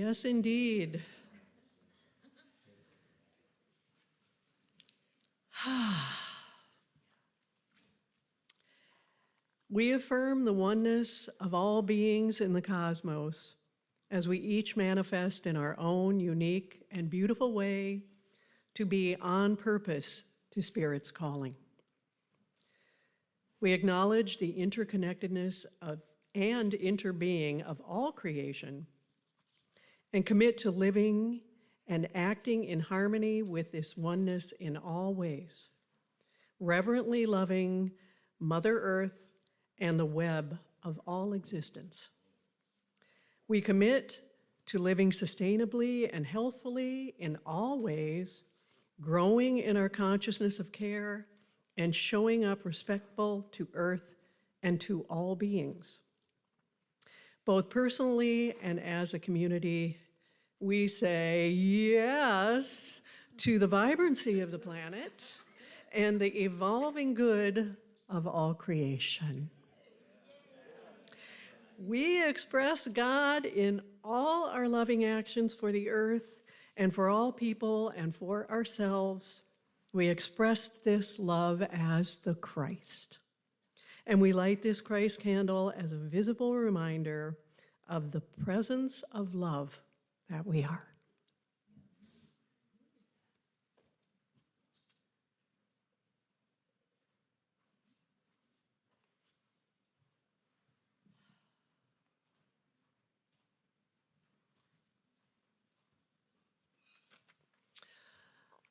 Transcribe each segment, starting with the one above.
Yes, indeed. We affirm the oneness of all beings in the cosmos as we each manifest in our own unique and beautiful way to be on purpose to Spirit's calling. We acknowledge the interconnectedness of and interbeing of all creation and commit to living and acting in harmony with this oneness in all ways, reverently loving Mother Earth and the web of all existence. We commit to living sustainably and healthfully in all ways, growing in our consciousness of care, and showing up respectful to Earth and to all beings. Both personally and as a community, we say yes to the vibrancy of the planet and the evolving good of all creation. We express God in all our loving actions for the earth and for all people and for ourselves. We express this love as the Christ. And we light this Christ candle as a visible reminder of the presence of love that we are.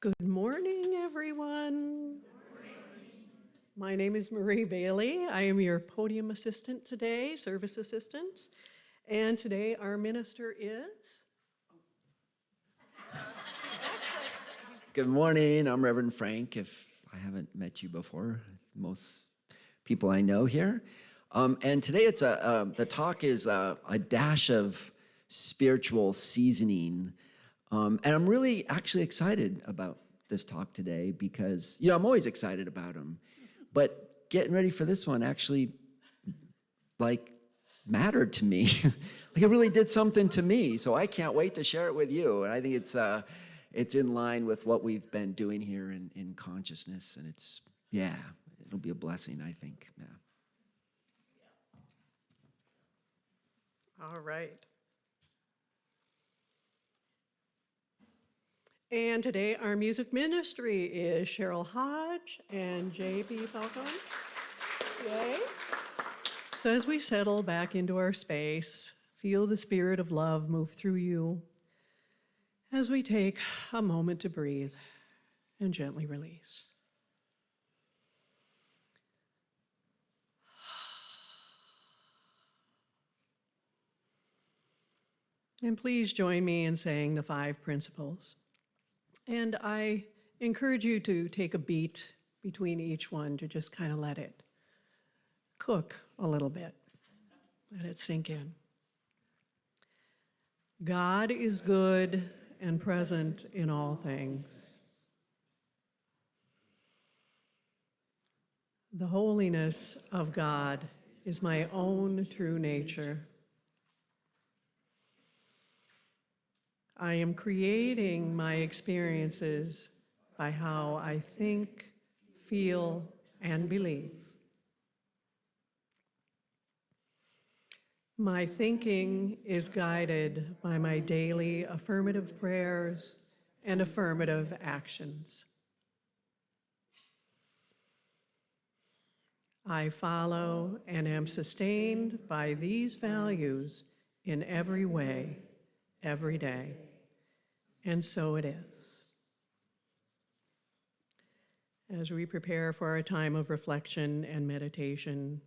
Good morning, everyone. My name is Marie Bailey. I am your podium assistant today, service assistant. And today our minister is... Good morning. I'm Reverend Frank, if I haven't met you before. Most people I know here. And today it's the talk is a dash of spiritual seasoning. And I'm really actually excited about this talk today because, I'm always excited about them. But getting ready for this one actually, mattered to me. It really did something to me. So I can't wait to share it with you. And I think it's in line with what we've been doing here in consciousness. And it'll be a blessing, I think. Yeah. All right. And today our music ministry is Cheryl Hodge and J.B. Falcon. Yay. So as we settle back into our space, feel the spirit of love move through you as we take a moment to breathe and gently release. And please join me in saying the 5 principles. And I encourage you to take a beat between each one to just kind of let it cook a little bit. Let it sink in. God is good and present in all things. The holiness of God is my own true nature. I am creating my experiences by how I think, feel, and believe. My thinking is guided by my daily affirmative prayers and affirmative actions. I follow and am sustained by these values in every way, every day. And so it is. As we prepare for our time of reflection and meditation,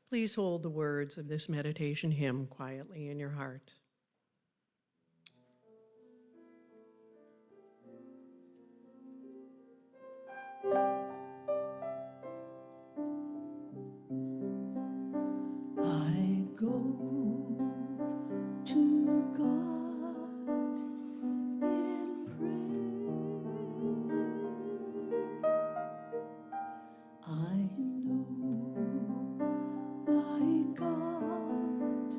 please hold the words of this meditation hymn quietly in your heart. I go to God in prayer. I know my God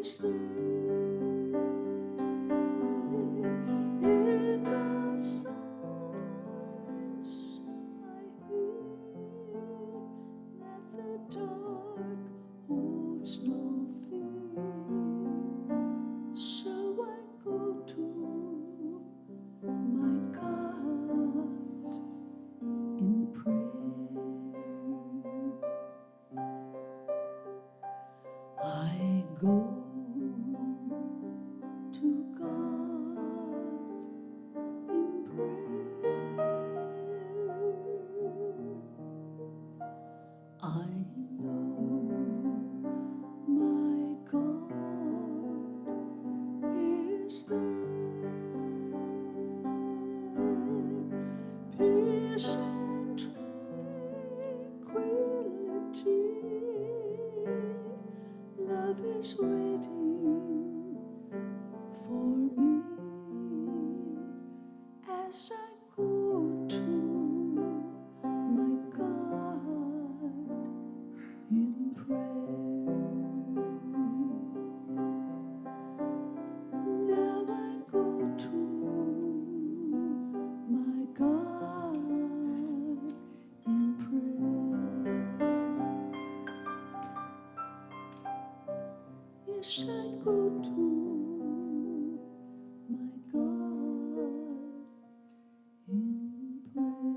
is the is there, peace and tranquility. Love is waiting for me as I go to my God in prayer. Now I go to my God in prayer. Yes, I go to my God in prayer.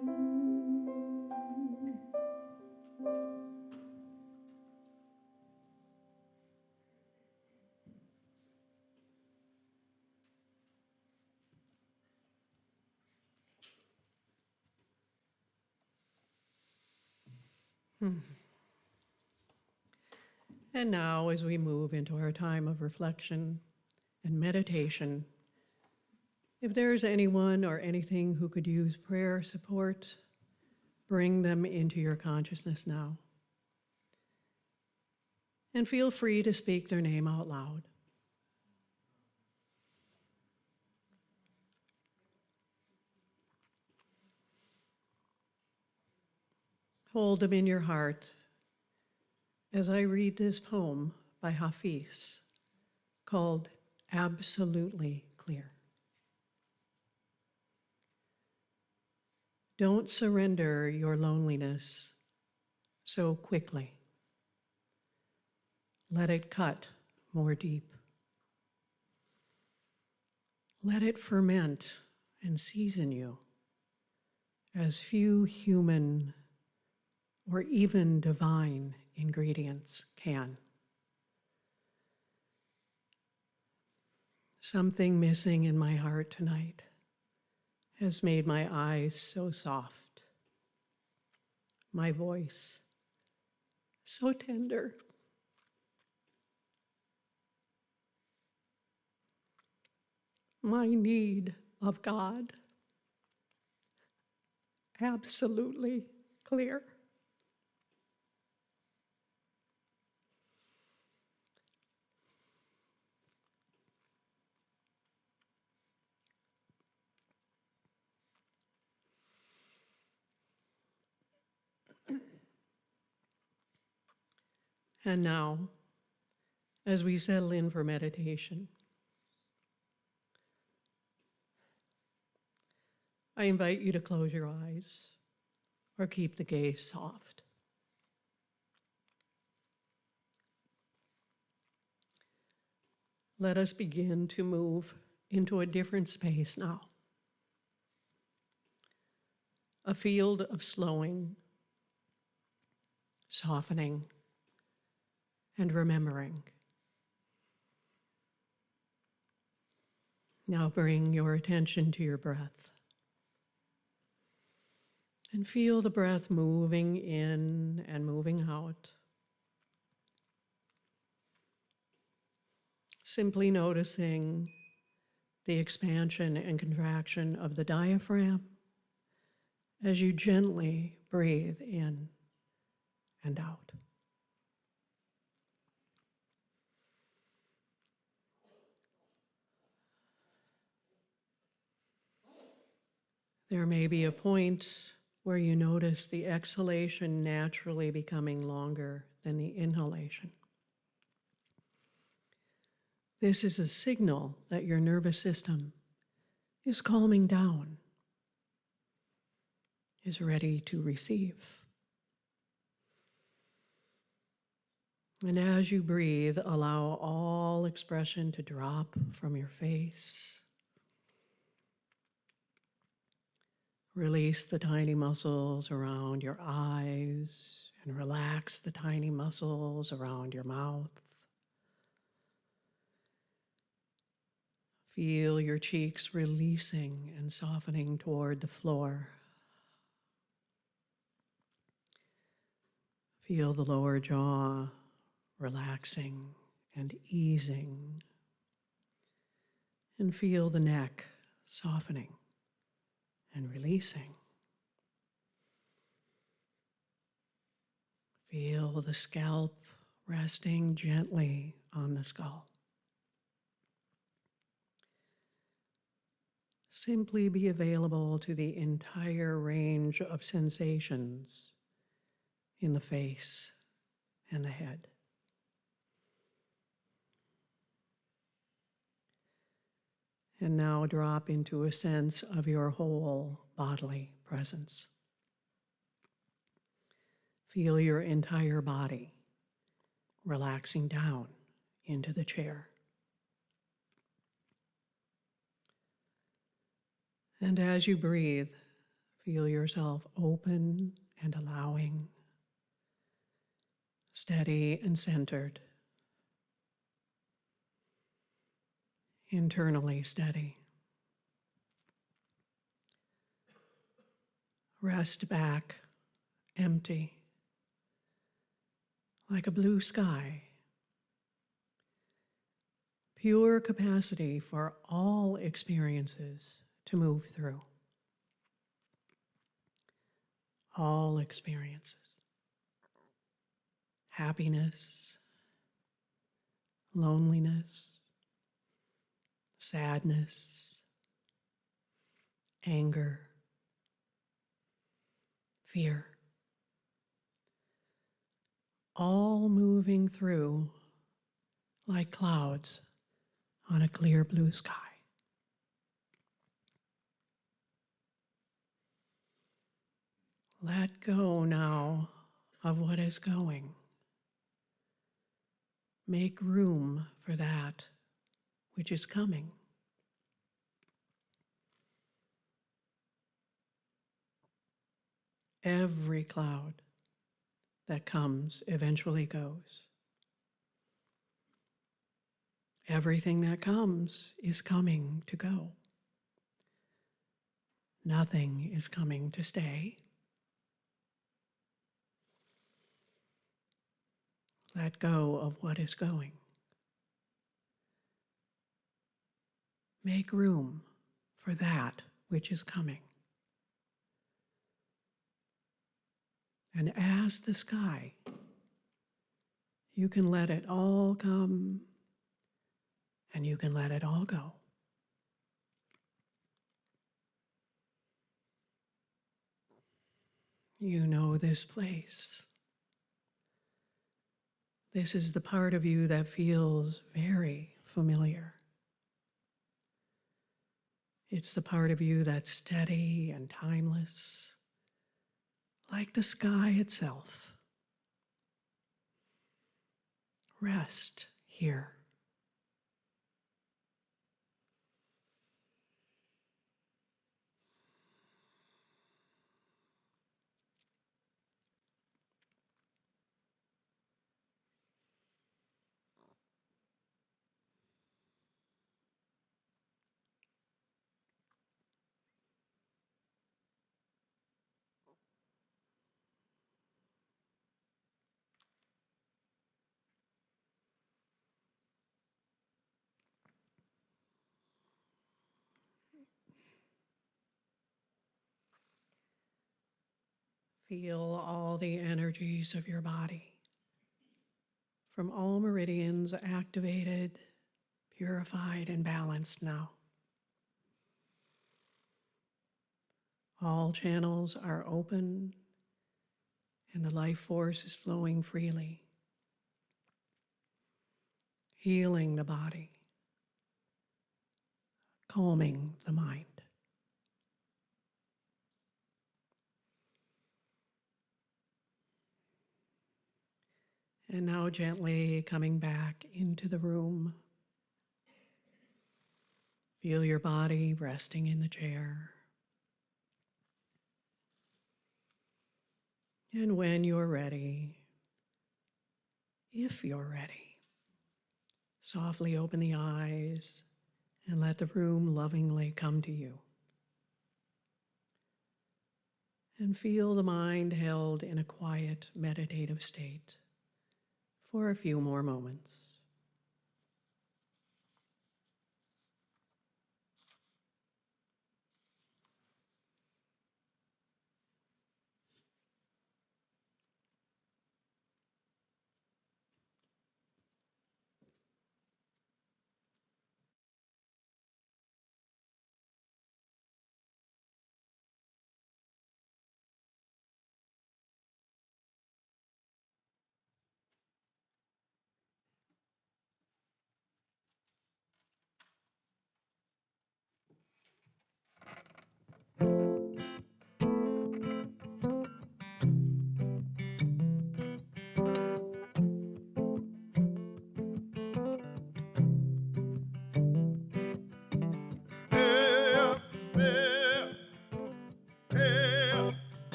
And now, as we move into our time of reflection and meditation, if there is anyone or anything who could use prayer support, bring them into your consciousness now. And feel free to speak their name out loud. Hold them in your heart as I read this poem by Hafiz called Absolutely Clear. Don't surrender your loneliness so quickly. Let it cut more deep. Let it ferment and season you as few human or even divine ingredients can. Something missing in my heart tonight has made my eyes so soft, my voice so tender. My need of God absolutely clear. And now, as we settle in for meditation, I invite you to close your eyes or keep the gaze soft. Let us begin to move into a different space now. A field of slowing, softening, and remembering. Now bring your attention to your breath. And feel the breath moving in and moving out. Simply noticing the expansion and contraction of the diaphragm as you gently breathe in and out. There may be a point where you notice the exhalation naturally becoming longer than the inhalation. This is a signal that your nervous system is calming down, is ready to receive. And as you breathe, allow all expression to drop from your face. Release the tiny muscles around your eyes and relax the tiny muscles around your mouth. Feel your cheeks releasing and softening toward the floor. Feel the lower jaw relaxing and easing. And feel the neck softening and releasing. Feel the scalp resting gently on the skull. Simply be available to the entire range of sensations in the face and the head. And now drop into a sense of your whole bodily presence. Feel your entire body relaxing down into the chair. And as you breathe, feel yourself open and allowing, steady and centered, internally steady. Rest back, empty, like a blue sky. Pure capacity for all experiences to move through. All experiences. Happiness, loneliness, sadness, anger, fear. All moving through like clouds on a clear blue sky. Let go now of what is going. Make room for that which is coming. Every cloud that comes eventually goes. Everything that comes is coming to go. Nothing is coming to stay. Let go of what is going. Make room for that which is coming. And as the sky, you can let it all come and you can let it all go. You know this place. This is the part of you that feels very familiar. It's the part of you that's steady and timeless, like the sky itself. Rest here. Feel all the energies of your body, from all meridians activated, purified, and balanced now. All channels are open and the life force is flowing freely, healing the body, calming the mind. And now gently coming back into the room. Feel your body resting in the chair. And when you're ready, if you're ready, softly open the eyes and let the room lovingly come to you. And feel the mind held in a quiet, meditative state for a few more moments.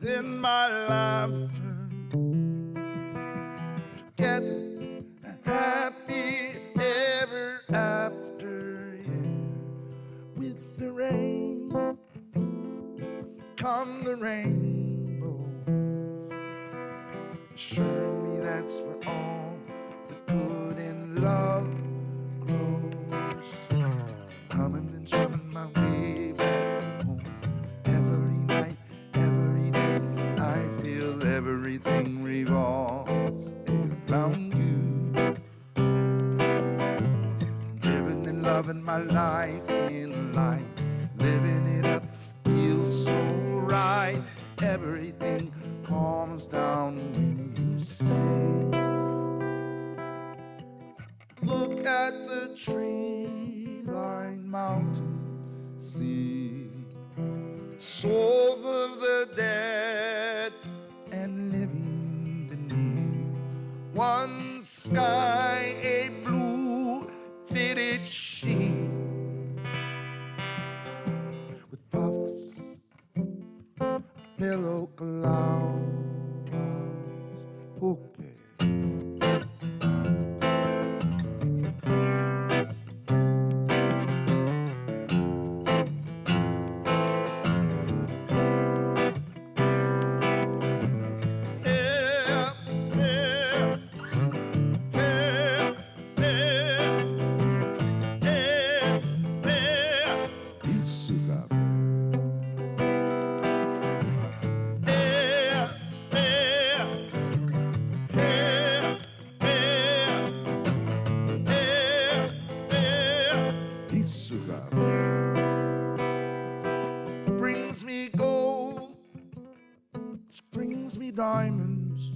in my laughter. Together, happy ever after, yeah. With the rain, come the rainbow. Surely that's where all the good in love grows. Coming and swimming my way back home. Every night, every day, I feel everything revolves around you. Living and loving my life in life, living it up feels so right. Everything calms down when you say, look at the tree-lined mountain, sea, souls of the dead and living beneath one sky, a blue fitted sheet with puffs, pillow clouds. Okay. Brings me gold, she brings me diamonds,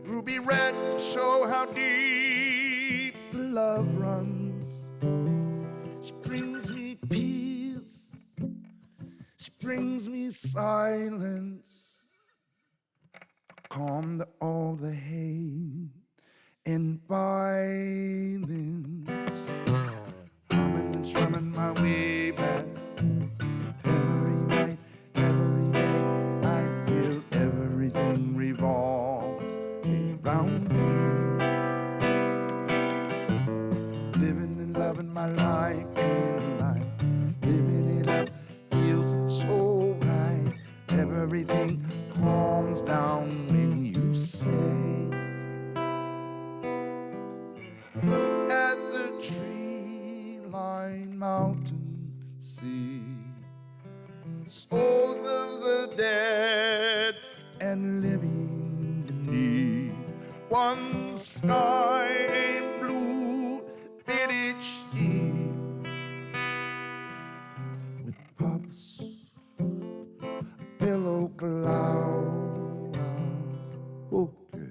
ruby red to show how deep the love runs. She brings me peace, she brings me silence, calm to all the hate and violence. Humming and strumming my way back. Every night, every day, I feel everything revolves around you. Living and loving my life in life, living it up feels so right. Everything calms down when you say, look at the tree-lined mountain, sea, souls of the dead and living beneath one sky, a blue fitted sheet with puffs, pillow cloud. Okay.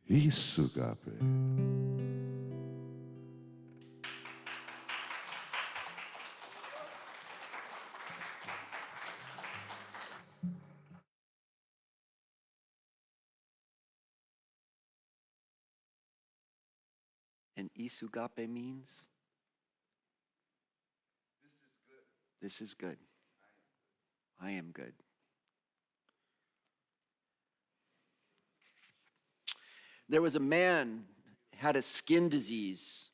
Ihsogapii. And Ihsogapii means? This is good. I am good. There was a man had a skin disease.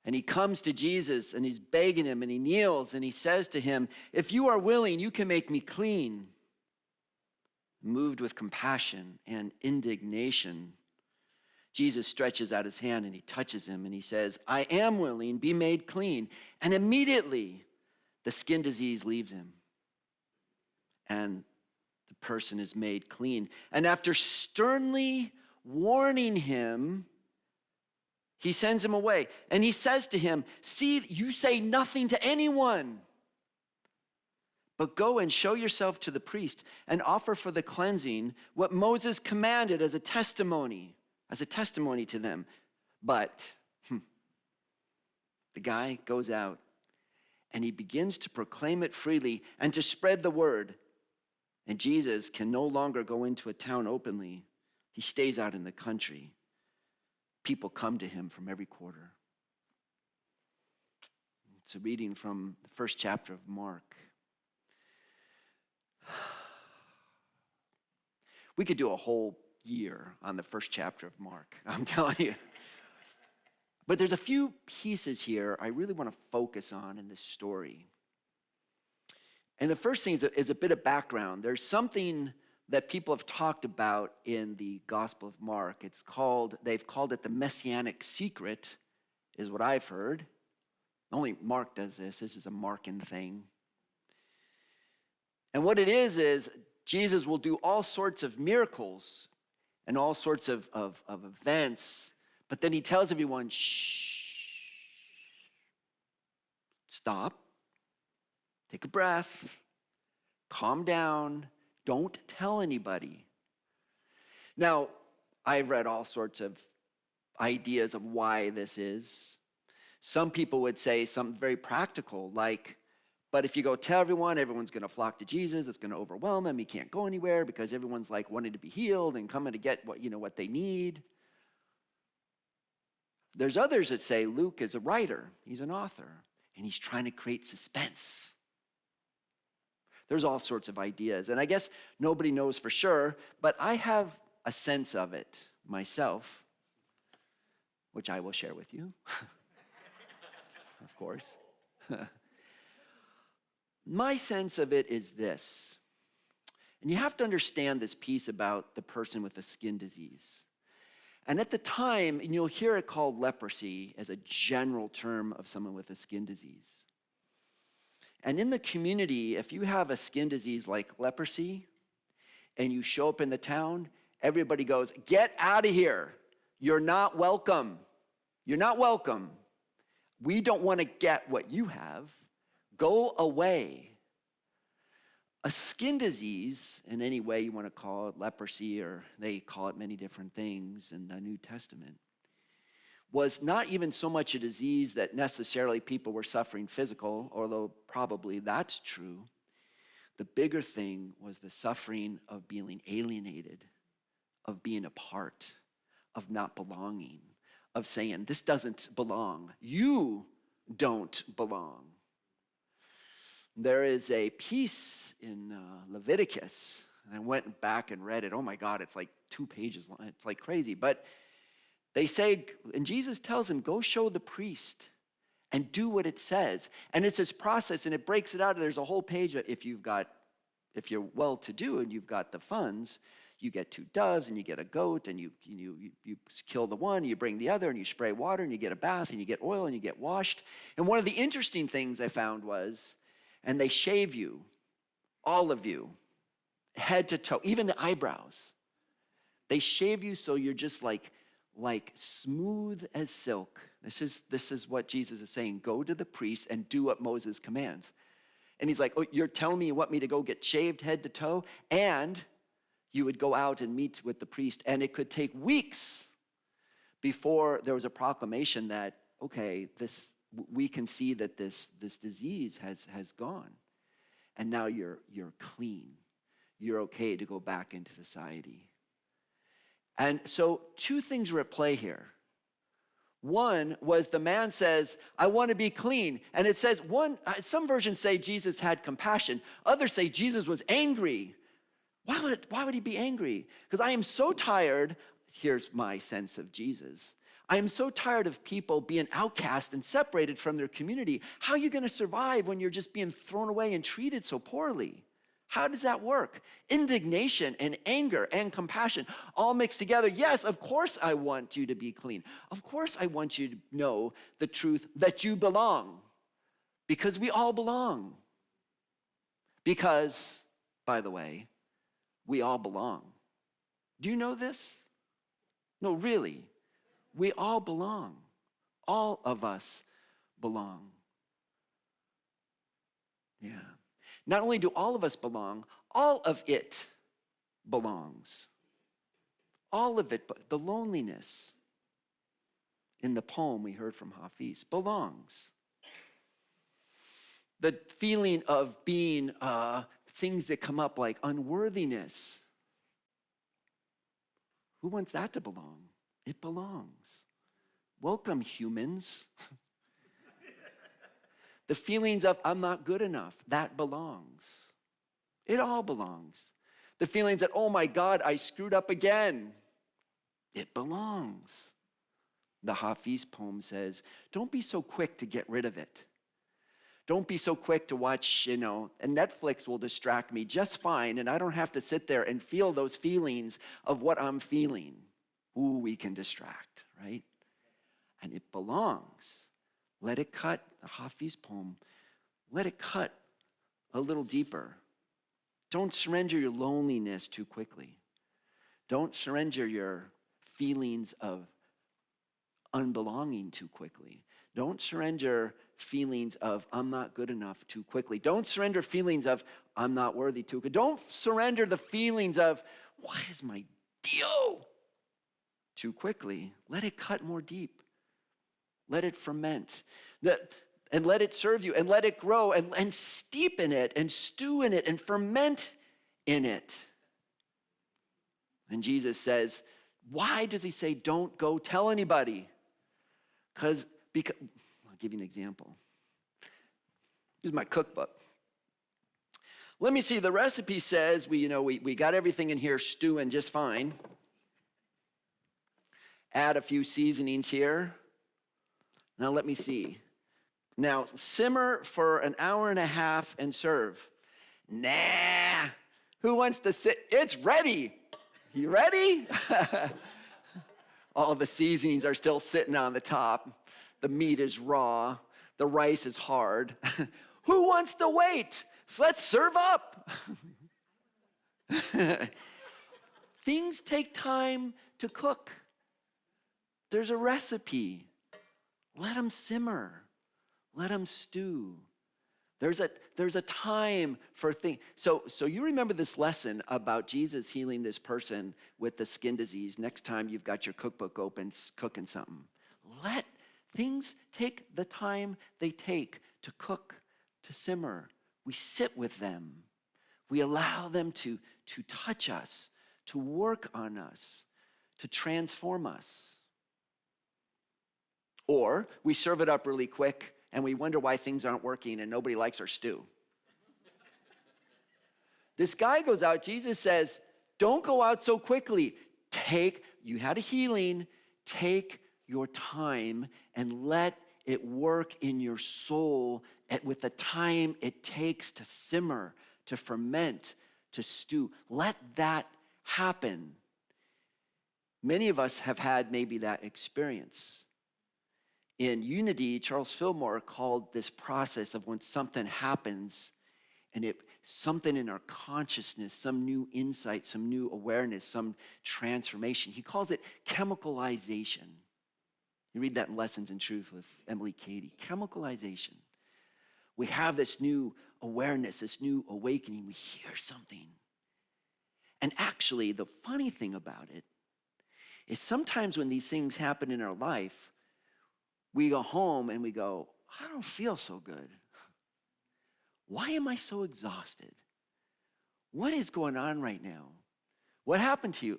And he comes to Jesus and he's begging him and he kneels and he says to him, if you are willing, you can make me clean. Moved with compassion and indignation, Jesus stretches out his hand and he touches him and he says, I am willing, be made clean. And immediately the skin disease leaves him. And the person is made clean. And after sternly warning him, he sends him away. And he says to him, see, you say nothing to anyone, but go and show yourself to the priest and offer for the cleansing what Moses commanded as a testimony to them. But The guy goes out and he begins to proclaim it freely and to spread the word. And Jesus can no longer go into a town openly. He stays out in the country. People come to him from every quarter. It's a reading from the first chapter of Mark. We could do a whole year on the first chapter of Mark, I'm telling you. But there's a few pieces here I really want to focus on in this story. And the first thing is a bit of background. There's something that people have talked about in the Gospel of Mark. They've called it the Messianic secret, is what I've heard. Only Mark does this. This is a Markan thing. And what it is Jesus will do all sorts of miracles and all sorts of events, but then he tells everyone, shh, stop, take a breath, calm down, don't tell anybody. Now, I've read all sorts of ideas of why this is. Some people would say something very practical, like, but if you go tell everyone, everyone's going to flock to Jesus. It's going to overwhelm them. He can't go anywhere because everyone's like wanting to be healed and coming to get what they need. There's others that say Luke is a writer. He's an author, and he's trying to create suspense. There's all sorts of ideas, and I guess nobody knows for sure, but I have a sense of it myself, which I will share with you, of course. My sense of it is this, and you have to understand this piece about the person with the skin disease. And at the time, and you'll hear it called leprosy as a general term of someone with a skin disease. And in the community, if you have a skin disease like leprosy and you show up in the town, everybody goes, get out of here. You're not welcome. You're not welcome. We don't want to get what you have. Go away. A skin disease, in any way you want to call it, leprosy, or they call it many different things in the New Testament, was not even so much a disease that necessarily people were suffering physical, although probably that's true. The bigger thing was the suffering of being alienated, of being apart, of not belonging, of saying, this doesn't belong. You don't belong. There is a piece in Leviticus, and I went back and read it. Oh my God, it's like 2 pages long. It's like crazy. But they say, and Jesus tells him, go show the priest and do what it says. And it's this process, and it breaks it out. There's a whole page if you're well-to-do and you've got the funds, you get 2 doves and you get a goat and you kill the one, you bring the other and you spray water and you get a bath and you get oil and you get washed. And one of the interesting things I found was, and they shave you, all of you, head to toe, even the eyebrows. They shave you so you're just like smooth as silk. This is what Jesus is saying. Go to the priest and do what Moses commands. And he's like, oh, you're telling me you want me to go get shaved head to toe? And you would go out and meet with the priest, and it could take weeks before there was a proclamation that, okay, we can see that this disease has gone, and now you're clean. You're okay to go back into society. And so 2 things are at play here. One was the man says, I want to be clean. And it says, some versions say Jesus had compassion. Others say Jesus was angry. Why would he be angry? Because I am so tired, here's my sense of Jesus, I am so tired of people being outcast and separated from their community. How are you going to survive when you're just being thrown away and treated so poorly? How does that work? Indignation and anger and compassion all mixed together. Yes, of course I want you to be clean. Of course I want you to know the truth that you belong. Because we all belong. Because, by the way, we all belong. Do you know this? No, really. We all belong. All of us belong. Yeah. Not only do all of us belong, all of it belongs. All of it, but the loneliness in the poem we heard from Hafiz. Belongs. The feeling of being things that come up like unworthiness. Who wants that to belong? It belongs. Welcome, humans. The feelings of I'm not good enough, that belongs. It all belongs. The feelings that, oh my God, I screwed up again. It belongs. The Hafiz poem says, don't be so quick to get rid of it. Don't be so quick to watch, and Netflix will distract me just fine, and I don't have to sit there and feel those feelings of what I'm feeling. Ooh, we can distract, right? And it belongs. Let it cut, the Hafiz poem, let it cut a little deeper. Don't surrender your loneliness too quickly. Don't surrender your feelings of unbelonging too quickly. Don't surrender feelings of I'm not good enough too quickly. Don't surrender feelings of I'm not worthy too quickly. Don't surrender the feelings of what is my deal too quickly. Let it cut more deep. Let it ferment. And let it serve you and let it grow and steep in it and stew in it and ferment in it. And Jesus says, why does he say don't go tell anybody? Because I'll give you an example. Here's my cookbook. Let me see, the recipe says we got everything in here stewing just fine. Add a few seasonings here. Now let me see. Now simmer for an hour and a half and serve. Nah. Who wants to sit? It's ready. You ready? All the seasonings are still sitting on the top. The meat is raw. The rice is hard. Who wants to wait? Let's serve up. Things take time to cook. There's a recipe. Let them simmer. Let them stew. There's a time for things. So you remember this lesson about Jesus healing this person with the skin disease. Next time you've got your cookbook open, cooking something. Let things take the time they take to cook, to simmer. We sit with them. We allow them to touch us, to work on us, to transform us. Or we serve it up really quick and we wonder why things aren't working and nobody likes our stew. This guy goes out, Jesus says, don't go out so quickly. You had a healing, take your time and let it work in your soul with the time it takes to simmer, to ferment, to stew. Let that happen. Many of us have had maybe that experience. In Unity, Charles Fillmore called this process of when something happens and something in our consciousness, some new insight, some new awareness, some transformation. He calls it chemicalization. You read that in Lessons in Truth with Emily Cady. Chemicalization. We have this new awareness, this new awakening. We hear something. And actually, the funny thing about it is sometimes when these things happen in our life, we go home and we go, I don't feel so good. Why am I so exhausted? What is going on right now? What happened to you?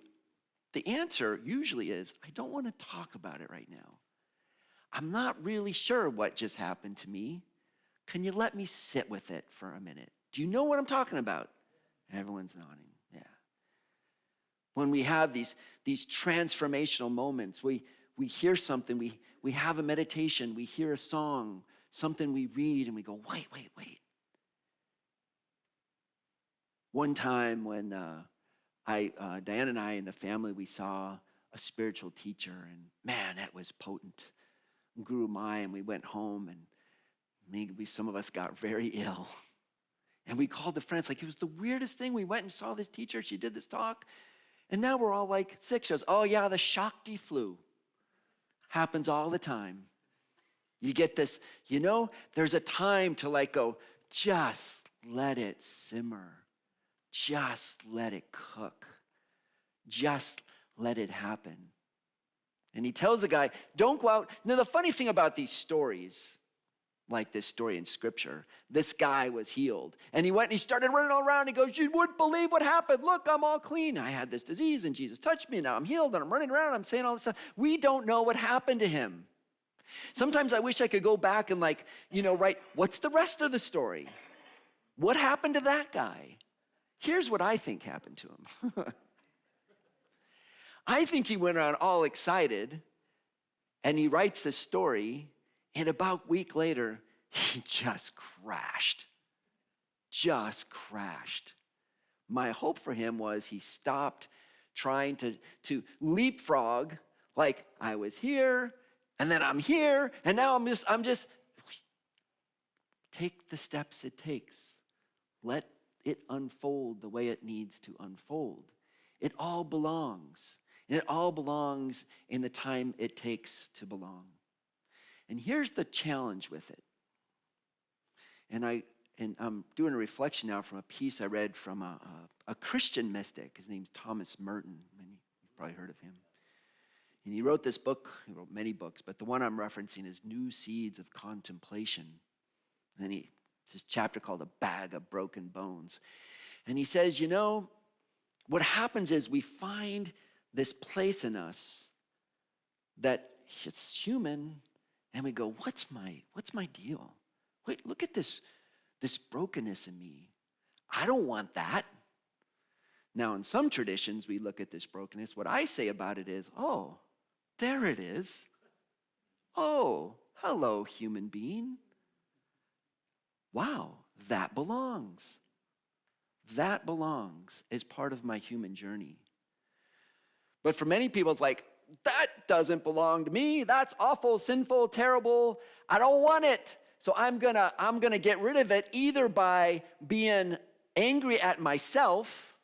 The answer usually is, I don't want to talk about it right now. I'm not really sure what just happened to me. Can you let me sit with it for a minute? Do you know what I'm talking about? Everyone's nodding, yeah. When we have these transformational moments, we hear something, we have a meditation, we hear a song, something we read, and we go, wait. One time when Diane and I and the family, we saw a spiritual teacher, and man, that was potent. Guru Mai, and we went home, and maybe some of us got very ill. And we called the friends, like it was the weirdest thing. We went and saw this teacher, she did this talk, and now we're all like sick. She goes, oh yeah, the Shakti flu. Happens all the time. You get this, there's a time to go, just let it simmer. Just let it cook. Just let it happen. And he tells the guy, don't go out. Now, the funny thing about these stories, like this story in Scripture, this guy was healed. And he went and he started running all around. He goes, you wouldn't believe what happened. Look, I'm all clean. I had this disease, and Jesus touched me, and now I'm healed, and I'm running around. I'm saying all this stuff. We don't know what happened to him. Sometimes I wish I could go back and write, what's the rest of the story? What happened to that guy? Here's what I think happened to him. I think he went around all excited, and he writes this story, and about a week later, he just crashed. Just crashed. My hope for him was he stopped trying to leapfrog, like I was here, and then I'm here, and now I'm just take the steps it takes. Let it unfold the way it needs to unfold. It all belongs. And it all belongs in the time it takes to belong. And here's the challenge with it. And I'm doing a reflection now from a piece I read from a Christian mystic. His name's Thomas Merton. You've probably heard of him. And he wrote this book. He wrote many books, but the one I'm referencing is New Seeds of Contemplation. And it's this chapter called A Bag of Broken Bones. And he says, what happens is we find this place in us that it's human, and we go, what's my deal? Wait, look at this brokenness in me. I don't want that. Now, in some traditions, we look at this brokenness. What I say about it is, oh, there it is. Oh, hello, human being. Wow, that belongs. That belongs as part of my human journey. But for many people, it's like, that doesn't belong to me. That's awful, sinful, terrible. I don't want it. So I'm gonna get rid of it either by being angry at myself,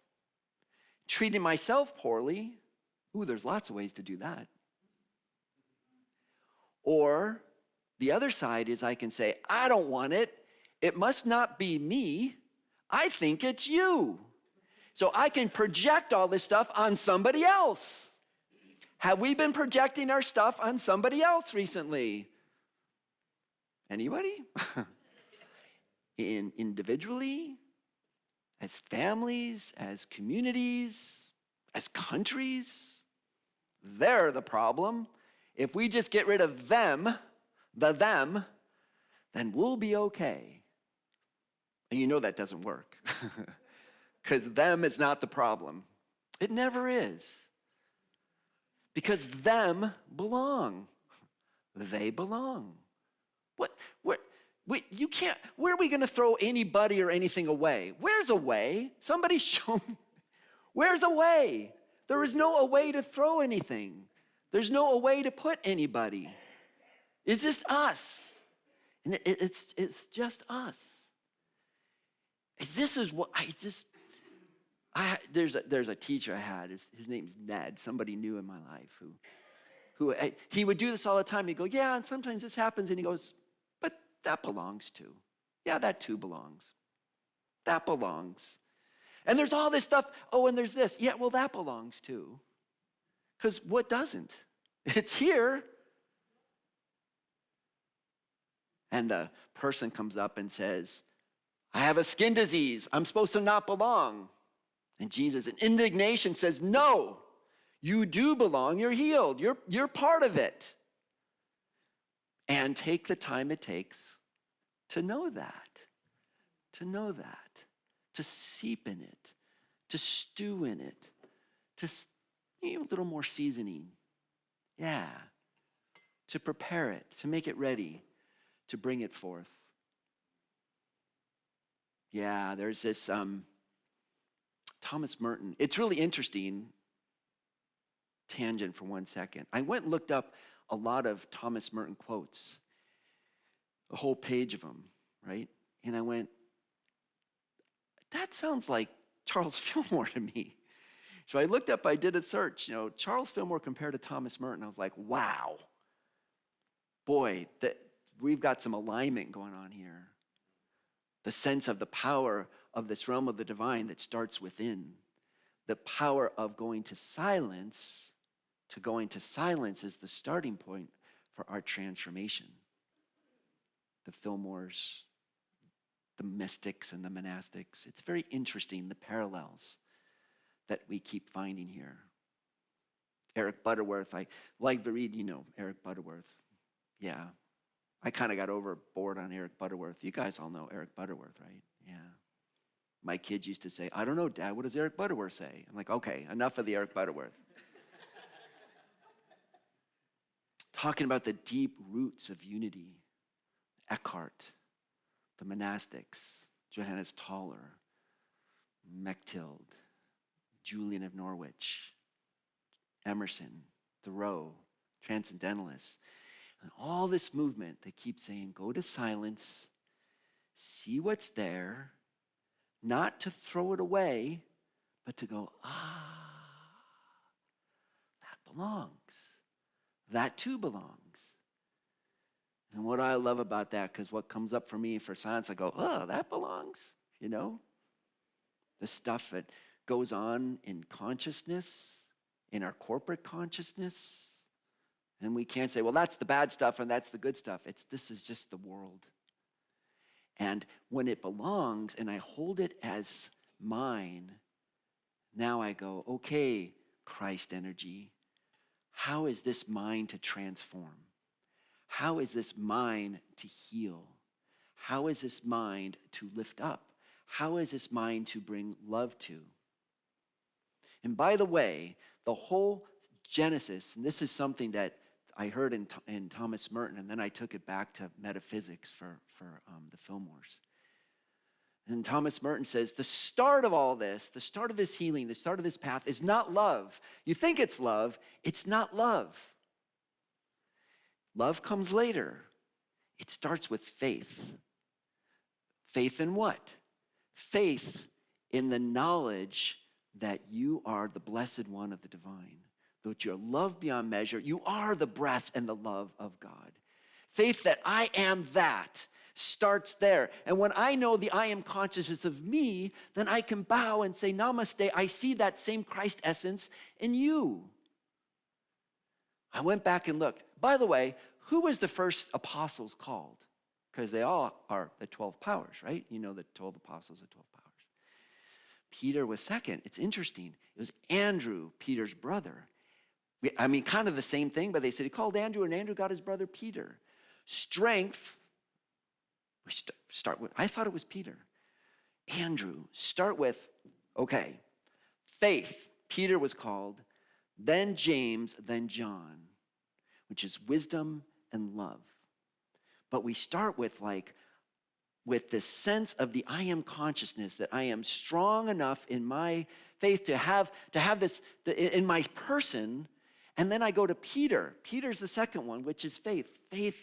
treating myself poorly. Ooh, there's lots of ways to do that. Or the other side is I can say, I don't want it. It must not be me. I think it's you. So I can project all this stuff on somebody else. Have we been projecting our stuff on somebody else recently? Anybody? Individually, as families, as communities, as countries? They're the problem. If we just get rid of them, then we'll be okay. And you know that doesn't work. Because them is not the problem. It never is. Because them belong. They belong. You can't, where are we going to throw anybody or anything away? Where's a way? Somebody show me. Where's a way? There is no a way to throw anything. There's no a way to put anybody. It's just us. And it's just us. This is what there's a teacher I had. His name's Ned. Somebody new in my life who he would do this all the time. He'd go, yeah, and sometimes this happens, and he goes, but that belongs too. Yeah, that too belongs. That belongs. And there's all this stuff. Oh, and there's this. Yeah, well, that belongs too. Because what doesn't? It's here. And the person comes up and says, I have a skin disease. I'm supposed to not belong. And Jesus, in indignation, says, no, you do belong. You're healed. You're part of it. And take the time it takes to know that, to seep in it, to stew in it, to a little more seasoning. Yeah, to prepare it, to make it ready, to bring it forth. Yeah, there's this Thomas Merton. It's really interesting. Tangent for 1 second. I went and looked up a lot of Thomas Merton quotes, a whole page of them, right? And I went, that sounds like Charles Fillmore to me. So I looked up, I did a search, Charles Fillmore compared to Thomas Merton. I was like, wow, boy, we've got some alignment going on here. The sense of the power of this realm of the divine that starts within. The power of going to silence to going to silence is the starting point for our transformation. The Fillmores, the mystics and the monastics. It's very interesting, the parallels that we keep finding here. Eric Butterworth, I like to read, Eric Butterworth. Yeah. I kind of got bored on Eric Butterworth. You guys all know Eric Butterworth, right? Yeah. My kids used to say, I don't know, Dad, what does Eric Butterworth say? I'm like, okay, enough of the Eric Butterworth. Talking about the deep roots of unity. Eckhart, the monastics, Johannes Tauler, Mechthild, Julian of Norwich, Emerson, Thoreau, transcendentalists, and all this movement, they keep saying, go to silence, see what's there, not to throw it away, but to go, that belongs. That too belongs. And what I love about that, because what comes up for me for silence, I go, oh, that belongs, The stuff that goes on in consciousness, in our corporate consciousness. And we can't say, well, that's the bad stuff and that's the good stuff. This is just the world. And when it belongs and I hold it as mine, now I go, okay, Christ energy, how is this mine to transform? How is this mine to heal? How is this mind to lift up? How is this mind to bring love to? And by the way, the whole Genesis, and this is something that I heard in Thomas Merton, and then I took it back to metaphysics for the Fillmores. And Thomas Merton says, the start of all this, the start of this healing, the start of this path is not love. You think it's not love. Love comes later. It starts with faith. Faith in what? Faith in the knowledge that you are the blessed one of the divine. That you're loved beyond measure. You are the breath and the love of God. Faith that I am that starts there. And when I know the I am consciousness of me, then I can bow and say, namaste, I see that same Christ essence in you. I went back and looked. By the way, who was the first apostles called? Because they all are the 12 powers, right? You know the 12 apostles, the 12 powers. Peter was second. It's interesting. It was Andrew, Peter's brother. Kind of the same thing, but they said he called Andrew, and Andrew got his brother Peter. Strength, we start with, I thought it was Peter. Andrew, start with, okay, faith. Peter was called, then James, then John, which is wisdom and love. But we start with this sense of the I am consciousness, that I am strong enough in my faith to have this in my person. And then I go to Peter. Peter's the second one, which is faith. Faith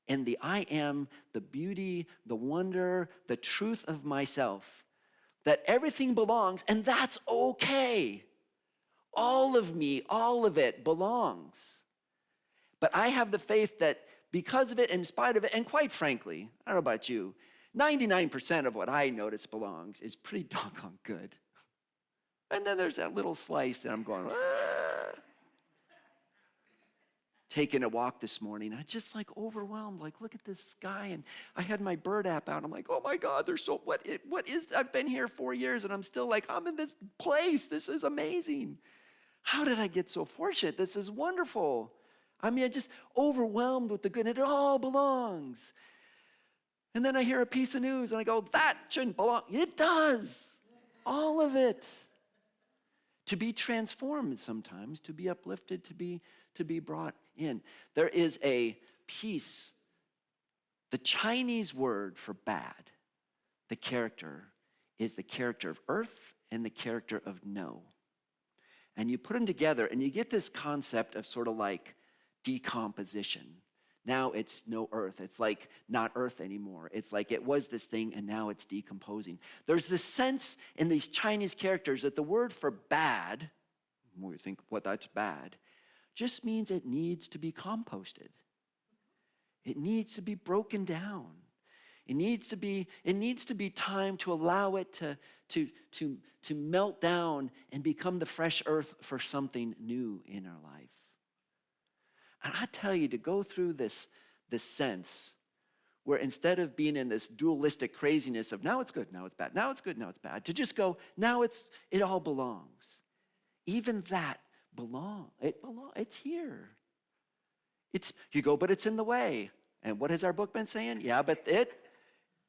in the I am, the beauty, the wonder, the truth of myself. That everything belongs, and that's okay. All of me, all of it belongs. But I have the faith that because of it, in spite of it, and quite frankly, I don't know about you, 99% of what I notice belongs is pretty doggone good. And then there's that little slice that I'm going, Taking a walk this morning, I just overwhelmed, look at this sky, and I had my bird app out. I'm like, oh my God, I've been here 4 years, and I'm still I'm in this place. This is amazing. How did I get so fortunate? This is wonderful. I'm just overwhelmed with the good, and it all belongs. And then I hear a piece of news, and I go, that shouldn't belong. It does. All of it. To be transformed sometimes, to be uplifted, to be brought in. There is a piece, the Chinese word for bad, the character, is the character of earth and the character of no. And you put them together, and you get this concept of sort of decomposition. Now it's no earth. It's not earth anymore. It's it was this thing, and now it's decomposing. There's this sense in these Chinese characters that the word for bad, when we think, what, that's bad, just means it needs to be composted. It needs to be broken down. It needs to be time to allow it to melt down and become the fresh earth for something new in our life. And I tell you, to go through this sense where instead of being in this dualistic craziness of now it's good, now it's bad, now it's good, now it's bad, to just go, now it all belongs. Even that it's here. You go, but it's in the way. And what has our book been saying? Yeah, but it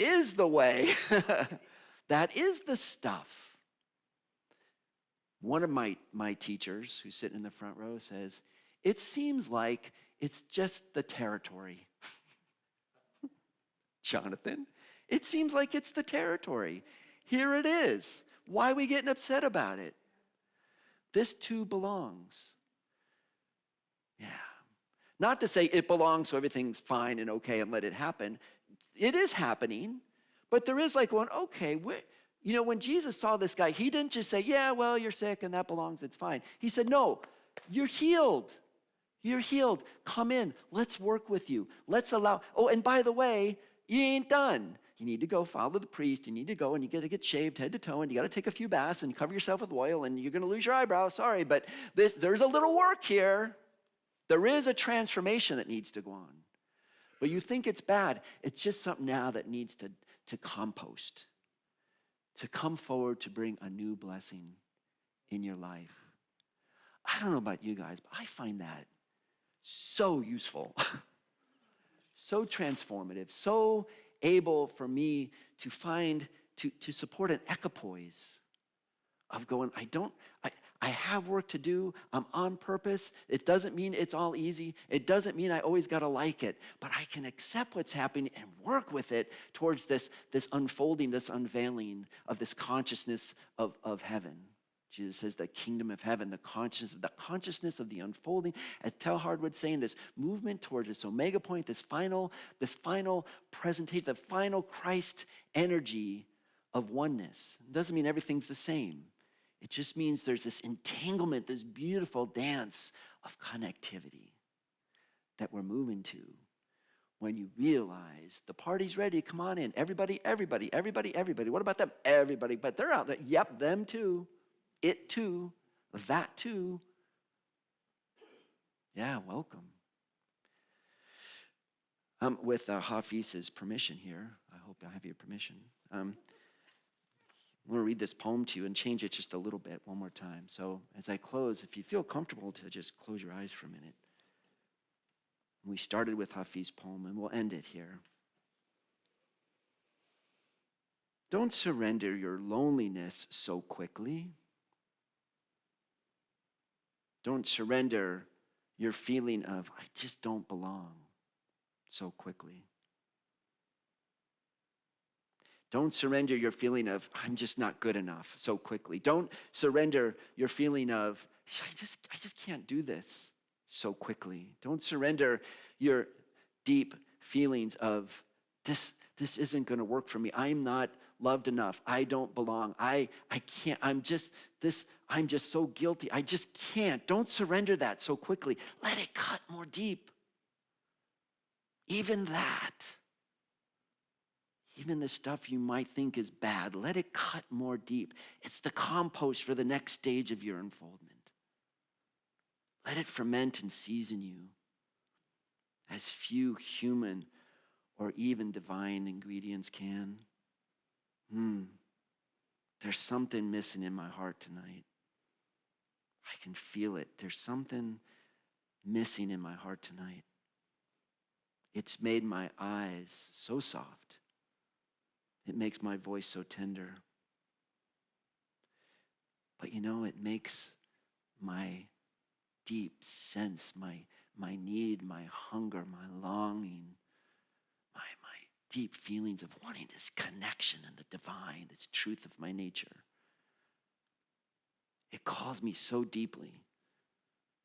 is the way. That is the stuff. One of my teachers who's sitting in the front row says, it seems like it's just the territory. Jonathan, it seems like it's the territory. Here it is. Why are we getting upset about it? This too belongs. Yeah. Not to say it belongs so everything's fine and okay and let it happen. It is happening, but there is like one, okay, when Jesus saw this guy, he didn't just say, yeah, well, you're sick and that belongs, it's fine. He said, no, you're healed. You're healed. Come in. Let's work with you. Let's allow. Oh, and by the way, you ain't done. You need to go follow the priest. You need to go and you got to get shaved head to toe and you got to take a few baths and cover yourself with oil and you're going to lose your eyebrows. Sorry, but there's a little work here. There is a transformation that needs to go on. But you think it's bad. It's just something now that needs to compost, to come forward to bring a new blessing in your life. I don't know about you guys, but I find that so useful, so transformative, so able for me to find, to support an equipoise of going, I have work to do, I'm on purpose. It doesn't mean it's all easy. It doesn't mean I always gotta like it, but I can accept what's happening and work with it towards this unfolding, this unveiling of this consciousness of heaven. Jesus says the kingdom of heaven, the consciousness of the unfolding, as Teilhard would say, in this movement towards this omega point, this final presentation, the final Christ energy of oneness. It doesn't mean everything's the same. It just means there's this entanglement, this beautiful dance of connectivity that we're moving to when you realize the party's ready, come on in. Everybody. What about them? Everybody, but they're out there. Yep, them too. It too, that too. Yeah, welcome. With Hafiz's permission here, I hope I have your permission. I want to read this poem to you and change it just a little bit one more time. So as I close, if you feel comfortable to just close your eyes for a minute. We started with Hafiz's poem and we'll end it here. Don't surrender your loneliness so quickly. Don't surrender your feeling of, I just don't belong so quickly. Don't surrender your feeling of, I'm just not good enough so quickly. Don't surrender your feeling of, I just can't do this so quickly. Don't surrender your deep feelings of, this isn't going to work for me. I'm not loved enough. I don't belong. I can't. I'm just so guilty. I just can't. Don't surrender that so quickly. Let it cut more deep. Even that. Even the stuff you might think is bad, let it cut more deep. It's the compost for the next stage of your unfoldment. Let it ferment and season you as few human or even divine ingredients can. There's something missing in my heart tonight. I can feel it. There's something missing in my heart tonight. It's made my eyes so soft. It makes my voice so tender. But it makes my deep sense, my need, my hunger, my longing, my deep feelings of wanting this connection and the divine, this truth of my nature. It calls me so deeply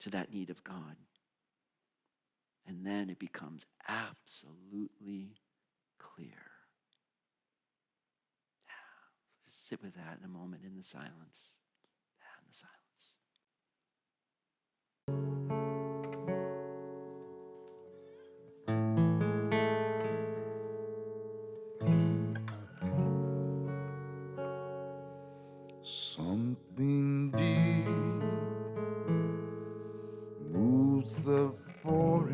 to that need of God. And then it becomes absolutely clear. Just sit with that in a moment in the silence. In the silence. Something deep moves the forest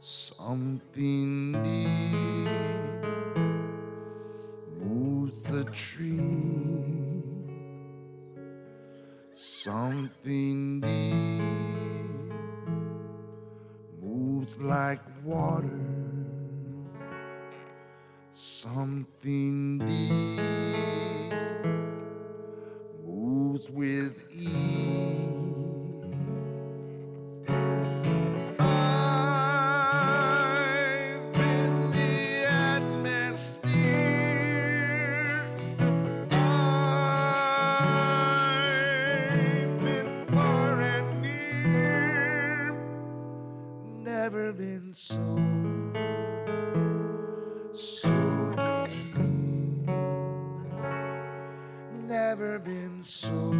Something deep moves the tree. Something deep moves like water. Something deep moves with ease. I've been the atmosphere. I've been far and near. Never been so deep. Never been so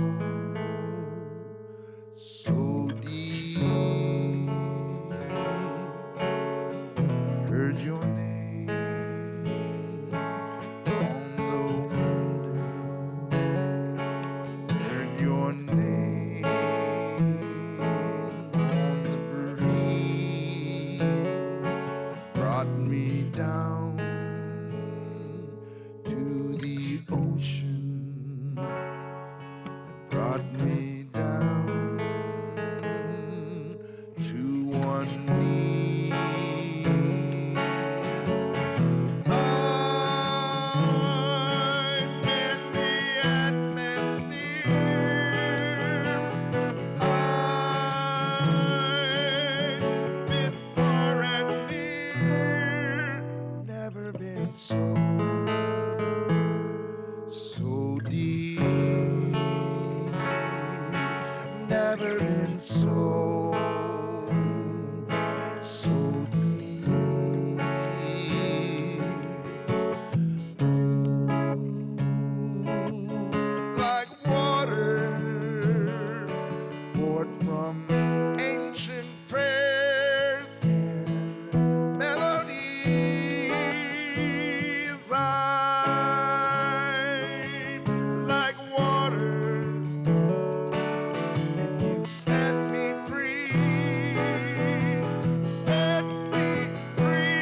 deep. Heard your name on the window. Heard your name on the breeze. Brought me down to the ocean. Brought me down to one knee. I'm in the atmosphere. I've been far and near. Never been so deep. Never been so deep. Like water poured from ancient prayers and melodies. I'm like water, and you set me free. Set me free.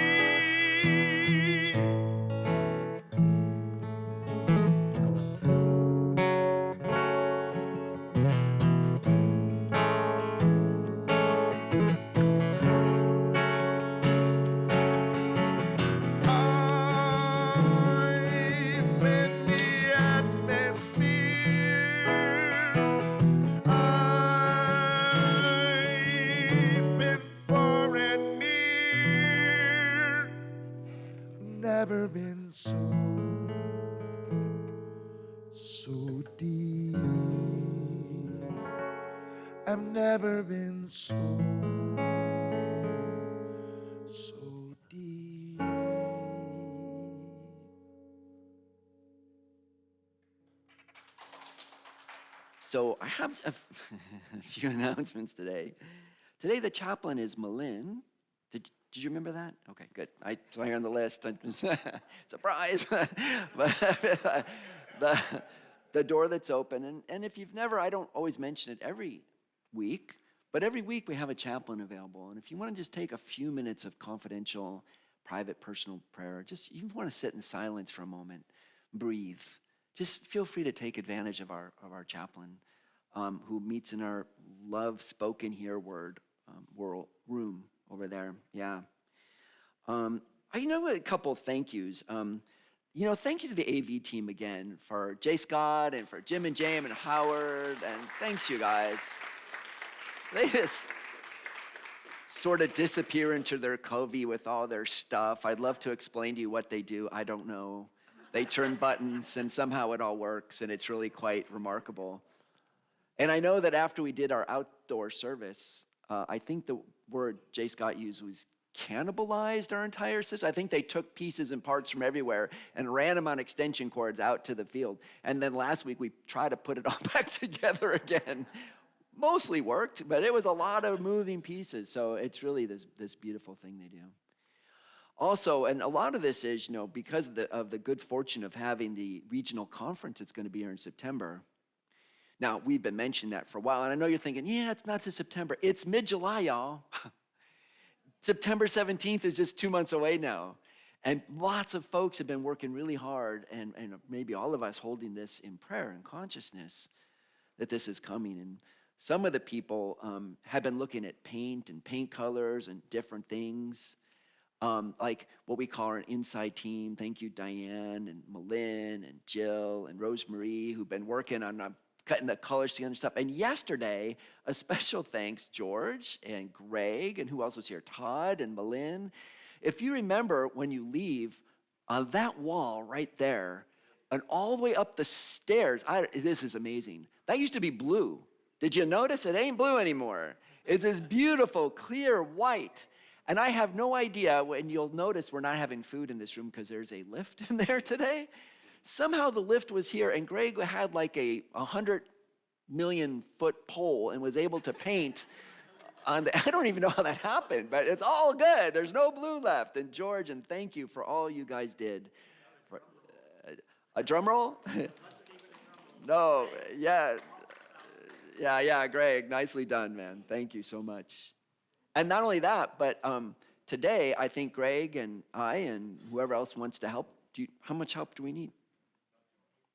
I'm in the atmosphere. I've been far and near. Never been so deep. I've never been so deep. So I have a few announcements today. Today the chaplain is Malin. Did you remember that? Okay, good. I saw her on the list. Surprise! But the door that's open, and if you've never, I don't always mention it every week, but every week we have a chaplain available. And if you want to just take a few minutes of confidential, private, personal prayer, just you want to sit in silence for a moment, breathe. Just feel free to take advantage of our chaplain, who meets in our love spoken here word room over there. Yeah. I know a couple of thank yous. Thank you to the AV team again for J. Scott and for Jim and Jam and Howard, and thanks you guys. They just sort of disappear into their covey with all their stuff. I'd love to explain to you what they do. I don't know. They turn buttons and somehow it all works, and it's really quite remarkable. And I know that after we did our outdoor service, I think the word J. Scott used was cannibalized our entire system. I think they took pieces and parts from everywhere and ran them on extension cords out to the field. And then last week we tried to put it all back together again. Mostly worked, but it was a lot of moving pieces. So it's really this beautiful thing they do. Also, and a lot of this is, because of the good fortune of having the regional conference that's going to be here in September. Now, we've been mentioning that for a while, and I know you're thinking, yeah, it's not to September. It's mid-July, y'all. September 17th is just 2 months away now. And lots of folks have been working really hard, and maybe all of us holding this in prayer and consciousness that this is coming. And some of the people have been looking at paint and paint colors and different things, like what we call our inside team. Thank you, Diane and Malin and Jill and Rosemarie, who've been working on cutting the colors together and stuff. And yesterday, a special thanks, George and Greg, and who else was here? Todd and Malin. If you remember, when you leave, on that wall right there, and all the way up the stairs, this is amazing. That used to be blue. Did you notice? It ain't blue anymore. It's this beautiful, clear white. And I have no idea, when you'll notice we're not having food in this room because there's a lift in there today. Somehow the lift was here, and Greg had like a 100 million foot pole and was able to paint on I don't even know how that happened, but it's all good. There's no blue left. And George, and thank you for all you guys did. A drum roll? No, yeah, Greg, nicely done, man. Thank you so much. And not only that, but today I think Greg and I and whoever else wants to help, how much help do we need?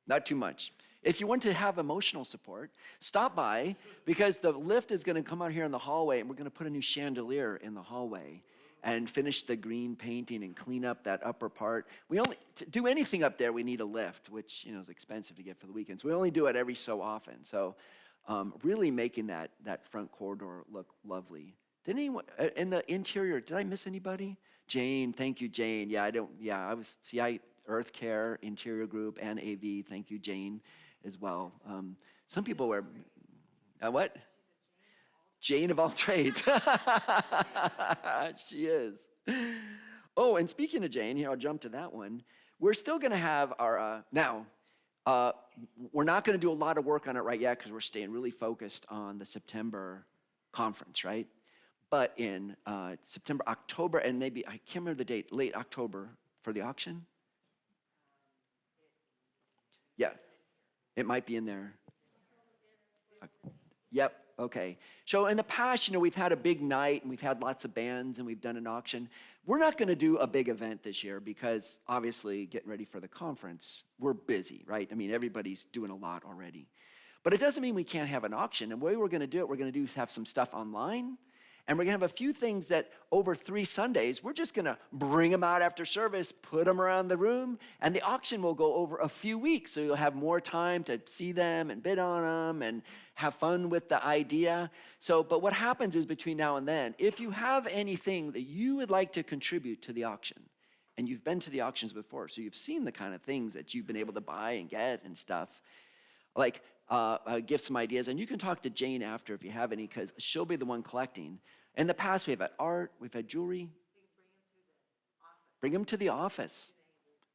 Not too much. If you want to have emotional support, stop by, because the lift is going to come out here in the hallway, and we're going to put a new chandelier in the hallway and finish the green painting and clean up that upper part. To do anything up there, we need a lift, which is expensive to get for the weekends. We only do it every so often. So really making that front corridor look lovely. Did anyone in the interior? Did I miss anybody? Jane, thank you, Jane. Earth Care, Interior Group, and AV. Thank you, Jane, as well. Some people were, what? Jane of all trades. She is. Oh, and speaking of Jane, here, I'll jump to that one. We're still going to have our, we're not going to do a lot of work on it right yet because we're staying really focused on the September conference, right? But in September, October, and maybe, I can't remember the date, late October for the auction? Yeah, it might be in there. Yep, okay. So in the past, we've had a big night, and we've had lots of bands, and we've done an auction. We're not going to do a big event this year because, obviously, getting ready for the conference, we're busy, right? I mean, everybody's doing a lot already. But it doesn't mean we can't have an auction. And the way we're going to do it, we're going to do is have some stuff online. And we're going to have a few things that over 3 Sundays, we're just going to bring them out after service, put them around the room, and the auction will go over a few weeks. So you'll have more time to see them and bid on them and have fun with the idea. But what happens is between now and then, if you have anything that you would like to contribute to the auction, and you've been to the auctions before, so you've seen the kind of things that you've been able to buy and get and stuff, like give some ideas. And you can talk to Jane after if you have any, because she'll be the one collecting. In the past, we've had art, we've had jewelry. Bring them to the office.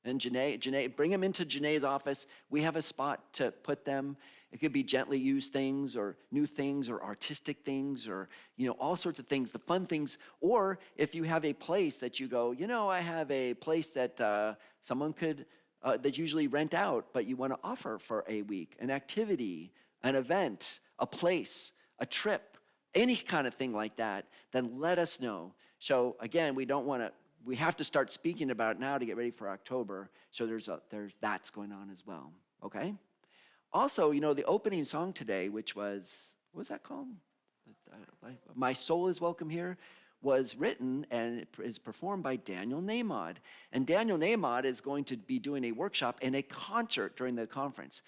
And Janae, bring them into Janae's office. We have a spot to put them. It could be gently used things or new things or artistic things or, all sorts of things, the fun things. Or if you have a place that you go, I have a place that someone could, that usually rent out, but you want to offer for a week, an activity, an event, a place, a trip, any kind of thing like that, then let us know. So again, we have to start speaking about it now to get ready for October. So there's that's going on as well, okay? Also, the opening song today, which was, what was that called? My Soul is Welcome Here, was written and is performed by Daniel Namod. And Daniel Namod is going to be doing a workshop and a concert during the conference.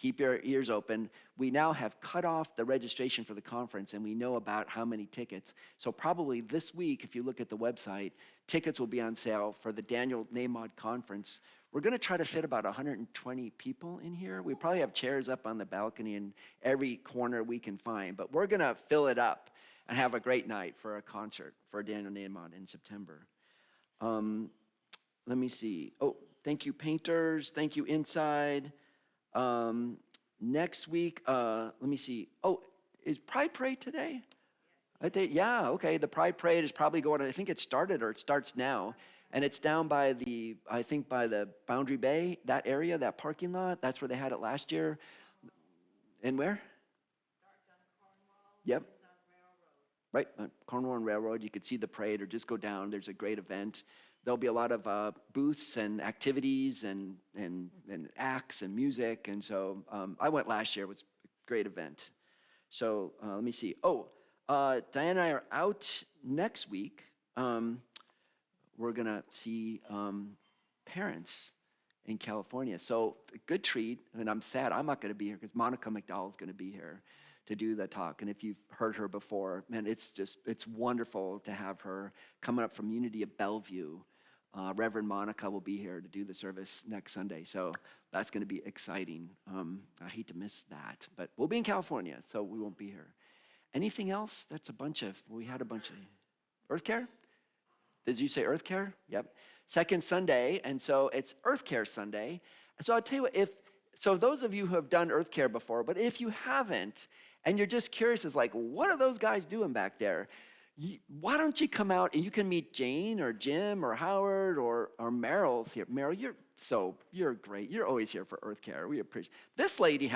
Keep your ears open. We now have cut off the registration for the conference, and we know about how many tickets. So probably this week, if you look at the website, tickets will be on sale for the Daniel Namod conference. We're going to try to fit about 120 people in here. We probably have chairs up on the balcony in every corner we can find, but we're going to fill it up and have a great night for a concert for Daniel Namod in September. Let me see. Oh, thank you, painters. Thank you, Inside. Next week, let me see. Oh, is Pride Parade today? I think, yeah, okay. The Pride Parade is probably going on. I think it started or it starts now. And it's down by the Boundary Bay, that area, that parking lot. That's where they had it last year. And where? Yep. right on Cornwall and Railroad. You could see the parade or just go down. There's a great event. There'll be a lot of booths and activities and acts and music. And so I went last year. It was a great event. So let me see. Diane and I are out next week. We're going to see parents in California. So a good treat. And I'm sad I'm not going to be here because Monica McDowell is going to be here to do the talk. And if you've heard her before, man, it's wonderful to have her coming up from Unity of Bellevue. Reverend Monica will be here to do the service next Sunday. So that's going to be exciting. I hate to miss that, but we'll be in California, so we won't be here. Anything else? We had a bunch of Earth Care? Did you say Earth Care? Yep. Second Sunday, and so it's Earth Care Sunday. So I'll tell you what, so those of you who have done Earth Care before, but if you haven't, and you're just curious, it's like, what are those guys doing back there? Why don't you come out and you can meet Jane or Jim or Howard or Meryl's here. Meryl, you're great. You're always here for Earth Care. We appreciate. This lady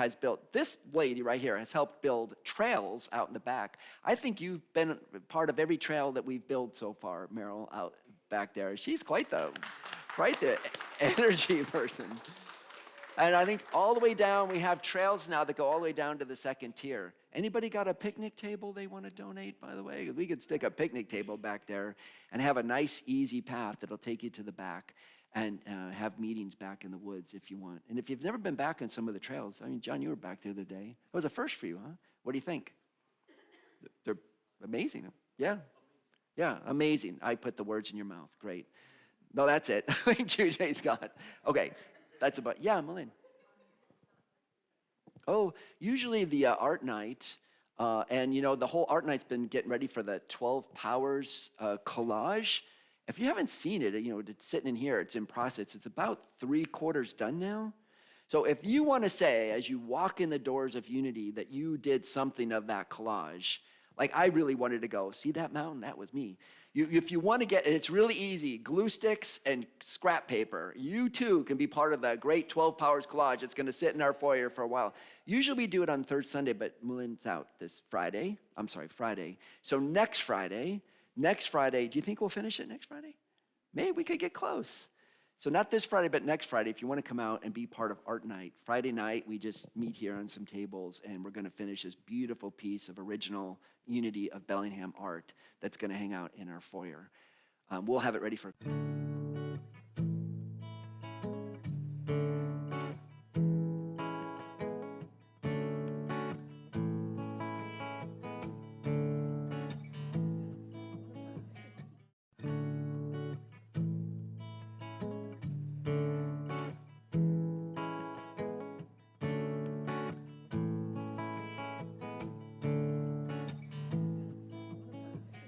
right here has helped build trails out in the back. I think you've been part of every trail that we've built so far, Meryl, out back there. She's quite the energy person. And I think all the way down, we have trails now that go all the way down to the second tier. Anybody got a picnic table they want to donate, by the way? We could stick a picnic table back there and have a nice, easy path that'll take you to the back and have meetings back in the woods if you want. And if you've never been back on some of the trails, I mean, John, you were back the other day. It was a first for you, huh? What do you think? They're amazing. Yeah, amazing. I put the words in your mouth. Great. No, that's it. Thank you, Jay Scott. Okay. That's about, Melinda. Oh, usually the art night, and the whole art night's been getting ready for the 12 Powers collage. If you haven't seen it, it's sitting in here, it's in process. It's about 3/4 done now. So if you want to say, as you walk in the doors of Unity, that you did something of that collage, like I really wanted to go, see that mountain? That was me. If you want to get, and it's really easy, glue sticks and scrap paper. You too can be part of the great 12 Powers collage. It's going to sit in our foyer for a while. Usually we do it on third Sunday, but Mulin's out this Friday. So next Friday, do you think we'll finish it next Friday? Maybe we could get close. So not this Friday, but next Friday, if you want to come out and be part of art night. Friday night, we just meet here on some tables, and we're going to finish this beautiful piece of original Unity of Bellingham art that's going to hang out in our foyer. We'll have it ready for